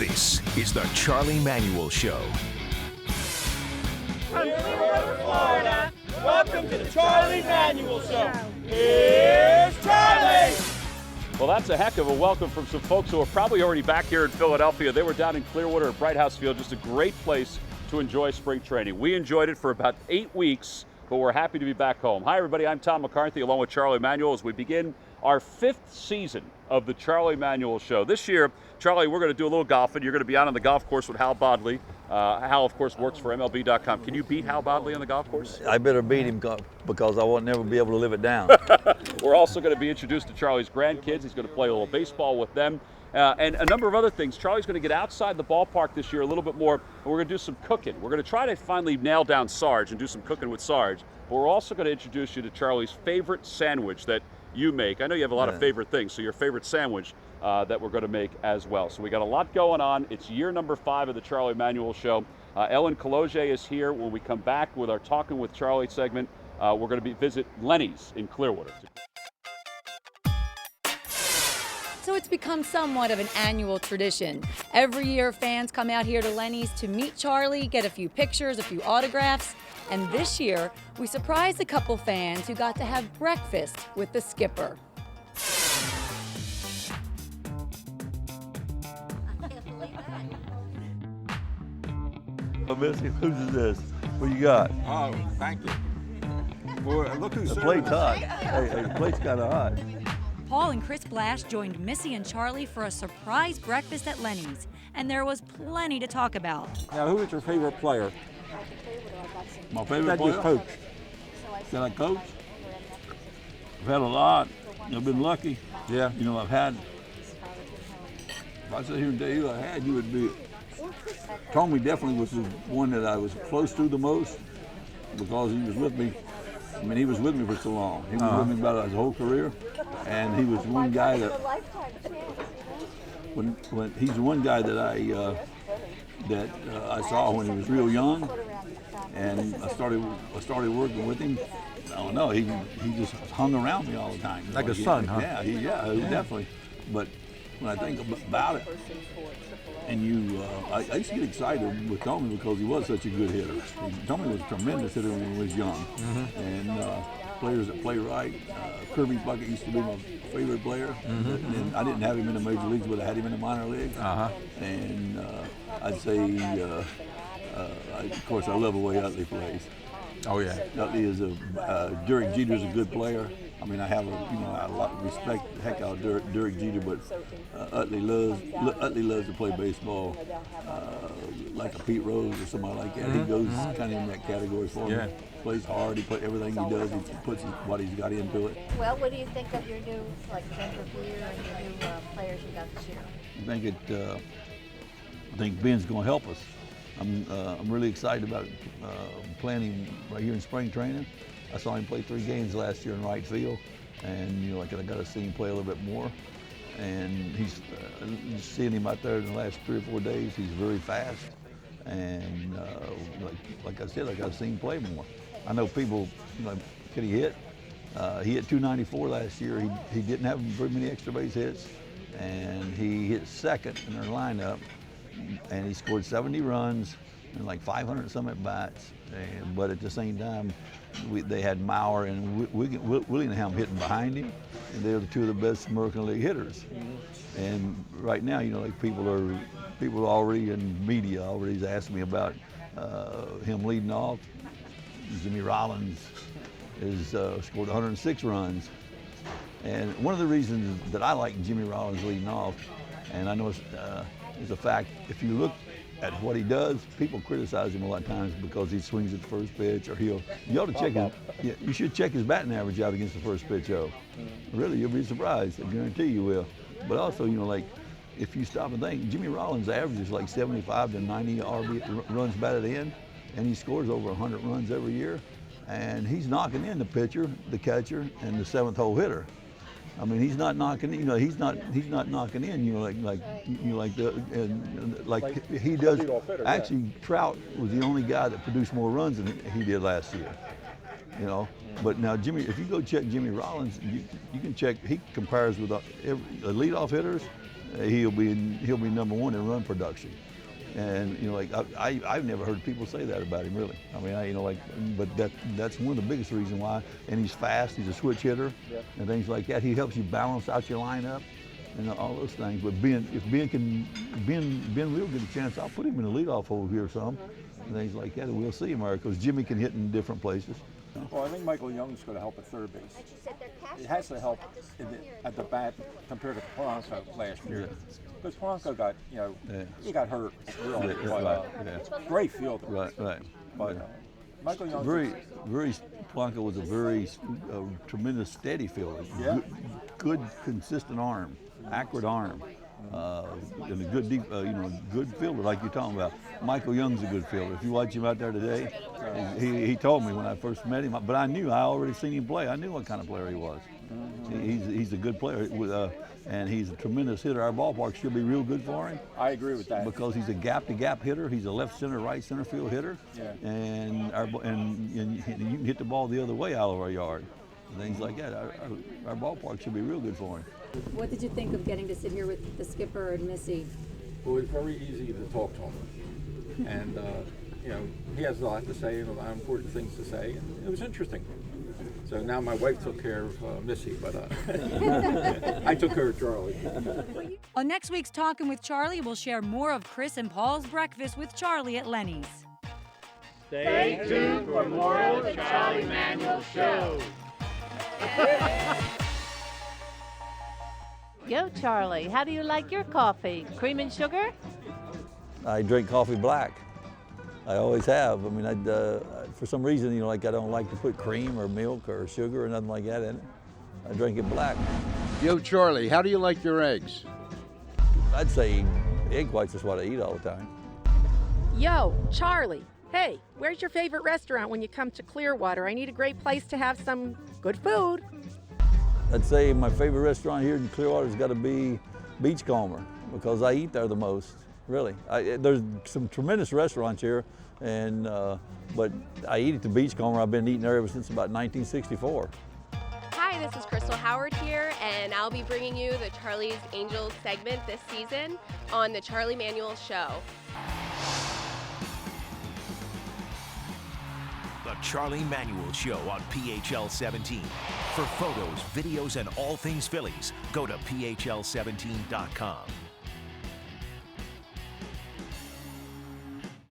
This is the Charlie Manuel Show. From Clearwater, Florida, welcome to the Charlie Manuel Show. Here's Charlie! Well, that's a heck of a welcome from some folks who are probably already back here in Philadelphia. They were down in Clearwater at Bright House Field, just a great place to enjoy spring training. We enjoyed it for about 8 weeks, but we're happy to be back home. Hi, everybody. I'm Tom McCarthy, along with Charlie Manuel, as we begin our 5th season of the Charlie Manuel Show. This year, Charlie, we're going to do a little golfing. You're going to be out on the golf course with Hal Bodley. Hal, of course, works for MLB.com. Can you beat Hal Bodley on the golf course? I better beat him because I won't never be able to live it down. We're also going to be introduced to Charlie's grandkids. He's going to play a little baseball with them. And a number of other things. Charlie's going to get outside the ballpark this year a little bit more, and we're going to do some cooking. We're going to try to finally nail down Sarge and do some cooking with Sarge, but we're also going to introduce you to Charlie's favorite sandwich that you make. I know you have a lot of favorite things, so your favorite sandwich that we're going to make as well. So we got a lot going on. It's year number 5 of the Charlie Manuel Show. Ellen Kaloje is here. When we come back with our Talking with Charlie segment, we're going to visit Lenny's in Clearwater. So it's become somewhat of an annual tradition. Every year, fans come out here to Lenny's to meet Charlie, get a few pictures, a few autographs. And this year, we surprised a couple fans who got to have breakfast with the skipper. Missy, who's this? What you got? Oh, thank you. Boy, look who's The plate's hot. Hey, the plate's kind of hot. Paul and Chris Blash joined Missy and Charlie for a surprise breakfast at Lenny's, and there was plenty to talk about. Now, who is your favorite player? My favorite That just player? coach. Can I coach? I've had a lot. I've been lucky. Yeah. You know, I've had, if I sit here and tell you I had, you would be, Tommy definitely was the one that I was close to the most because he was with me. I mean, he was with me for so long. He was with me about his whole career, and he was one guy that, when he's the one guy that I saw when he was real young, and I started working with him. I don't know, he just hung around me all the time. Like a son, huh? Yeah, definitely. But when I think about it, and I used to get excited with Tommy because he was such a good hitter. Tommy was a tremendous hitter when he was young. And players that play right, Kirby Puckett used to be my favorite player. And I didn't have him in the major leagues, but I had him in the minor leagues. And I'd say, of course, I love the way Utley plays. Oh, yeah. Utley is Derek Jeter's a good player. I mean, I have a lot of respect, heck out of Derek Jeter, but Utley loves to play baseball like a Pete Rose or somebody like that. He goes kind of in that category for me. Plays hard. He put everything he does. He puts what he's got into it. Well, what do you think of your new, like Revere and your new players you got this year? I think Ben's going to help us. I'm really excited about playing him right here in spring training. I saw him play 3 games last year in right field, and I got to see him play a little bit more. And he's just seeing him out there in the last 3 or 4 days. He's very fast, and like I said, I got to see him play more. I know people, can he hit? He hit 294 last year. He didn't have very many extra base hits, and he hit second in their lineup, and he scored 70 runs and like 500 some at bats. But at the same time, they had Maurer and Willingham hitting behind him, and they're the 2 of the best American League hitters. And right now, people already in media already asked me about him leading off. Jimmy Rollins has scored 106 runs, and one of the reasons that I like Jimmy Rollins leading off, and I know it's a fact. If you look at what he does, people criticize him a lot of times because he swings at the first pitch, or you ought to check you should check his batting average out against the first pitch, though. Really, you'll be surprised. I guarantee you will. But also, if you stop and think, Jimmy Rollins averages like 75 to 90 runs batted in, and he scores over 100 runs every year. And he's knocking in the pitcher, the catcher, and the 7th hole hitter. I mean, he's not knocking. He's not knocking in. Like he does. Actually, Trout was the only guy that produced more runs than he did last year. But now Jimmy, if you go check Jimmy Rollins, you can check. He compares with the leadoff hitters he'll be number one in run production. And you know, like I've never heard people say that about him, really. I mean, but that's one of the biggest reasons why. And he's fast. He's a switch hitter, and things like that. He helps you balance out your lineup, and all those things. But if Ben will get a chance, I'll put him in the leadoff hole here some, and things like that. And we'll see him, because Jimmy can hit in different places. Well, I think Michael Young's going to help at third base. It has to help at the bat compared to Polanco last year. Because Polanco got, he got hurt really. Great fielder. Right. But Michael Young. Polanco was a very tremendous steady fielder. Yeah. Good consistent arm, accurate arm. And a good deep, good fielder like you're talking about. Michael Young's a good fielder. If you watch him out there today, he told me when I first met him, but I already seen him play. I knew what kind of player he was. He's a good player, and he's a tremendous hitter. Our ballpark should be real good for him. I agree with that. Because he's a gap-to-gap hitter. He's a left center, right center field hitter. Yeah. And you can hit the ball the other way out of our yard. Things like that. Our ballpark should be real good for him. What did you think of getting to sit here with the skipper and Missy? Well, it's very easy to talk to him. And, he has a lot to say and a lot of important things to say. And it was interesting. So now my wife took care of Missy, but I took care of Charlie. On next week's Talking with Charlie, we'll share more of Chris and Paul's breakfast with Charlie at Lenny's. Stay tuned for more of the Charlie Manuel Show. Yo, Charlie, how do you like your coffee? Cream and sugar? I drink coffee black. I always have. I mean, for some reason, I don't like to put cream or milk or sugar or nothing like that in it. I drink it black. Yo, Charlie, how do you like your eggs? I'd say egg whites is what I eat all the time. Yo, Charlie, hey, where's your favorite restaurant when you come to Clearwater? I need a great place to have some good food. I'd say my favorite restaurant here in Clearwater has got to be Beachcomber, because I eat there the most, really. There's some tremendous restaurants here, but I eat at the Beachcomber. I've been eating there ever since about 1964. Hi, this is Crystal Howard here, and I'll be bringing you the Charlie's Angels segment this season on the Charlie Manuel Show. The Charlie Manuel Show on PHL 17. For photos, videos, and all things Phillies, go to PHL17.com.